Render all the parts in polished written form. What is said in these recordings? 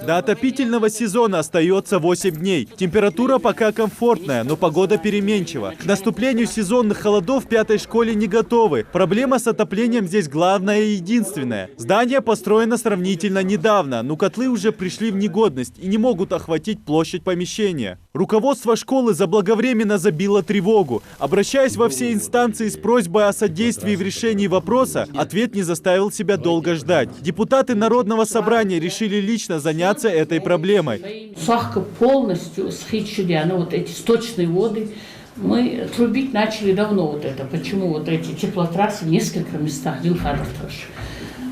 До отопительного сезона остается 8 дней. Температура пока комфортная, но погода переменчива. К наступлению сезонных холодов в 5-й школе не готовы. Проблема с отоплением здесь главная и единственная. Здание построено сравнительно недавно, но котлы уже пришли в негодность и не могут охватить площадь помещения. Руководство школы заблаговременно забило тревогу. Обращаясь во все инстанции с просьбой о содействии в решении вопроса, ответ не заставил себя долго ждать. Депутаты Народного собрания решили лично заняться этой проблемой. Сахка полностью схитчили, вот эти сточные воды. Мы трубить начали давно вот это. Почему вот эти теплотрассы в нескольких местах,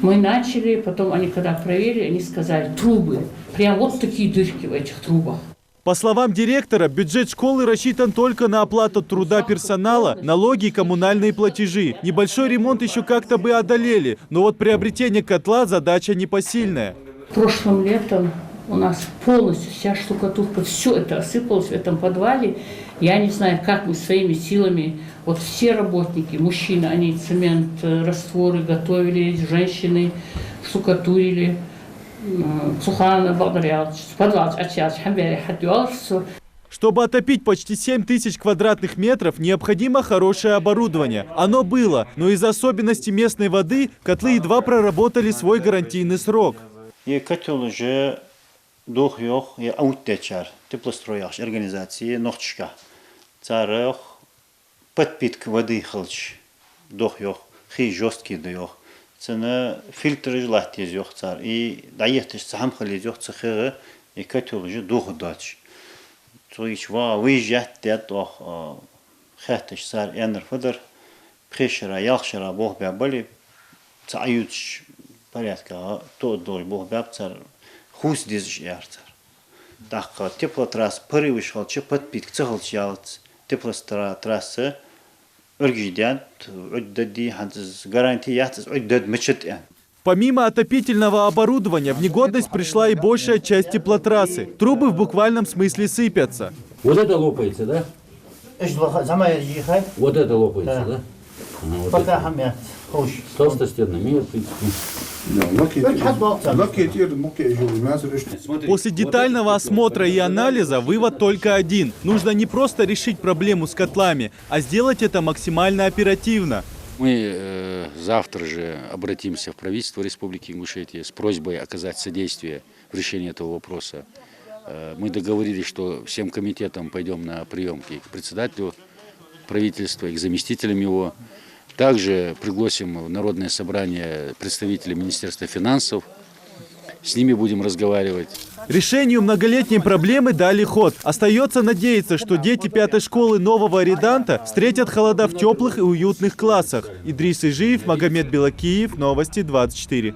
мы начали, потом они когда проверили, они сказали, трубы, прям вот такие дырки в этих трубах. По словам директора, бюджет школы рассчитан только на оплату труда персонала, налоги и коммунальные платежи. Небольшой ремонт еще как-то бы одолели, но вот приобретение котла задача непосильная. Прошлым летом у нас полностью вся штукатурка, все это осыпалось в этом подвале. Я не знаю, как мы своими силами, вот все работники, мужчины, они цемент, растворы готовили, женщины штукатурили. Чтобы отопить почти 7000 квадратных метров, необходимо хорошее оборудование. Оно было, но из-за особенностей местной воды котлы едва проработали свой гарантийный срок. Котел уже двух аутечар теплостроящ организации ночка. Царах подпитка воды хлч двух хи жесткий двух. Цена фильтры желательно есть цар и даётся сам халит есть цехеры и котел уже двух дач. То есть выезжать это хатыш цар энер федер пришера яхшера бог бабали цаюч порядка то дол бог баб цар хус дизж ярцар. Так теплотрасс превышал че подпитк цехлч ялц теплотрасса Помимо отопительного оборудования, в негодность пришла и большая часть теплотрассы. Трубы в буквальном смысле сыпятся. Вот это лопается, да? Вот это лопается, да? Толстостенный, После детального осмотра и анализа вывод только один. Нужно не просто решить проблему с котлами, а сделать это максимально оперативно. Мы завтра же обратимся в правительство Республики Ингушетия с просьбой оказать содействие в решении этого вопроса. Мы договорились, что всем комитетам пойдем на приемки к председателю правительства и к заместителям его. Также пригласим в Народное собрание представителей Министерства финансов. С ними будем разговаривать. Решению многолетней проблемы дали ход. Остается надеяться, что дети 5-й школы нового Риданта встретят холода в теплых и уютных классах. Идрис Ижиев, Магомед Белакиев, Новости 24.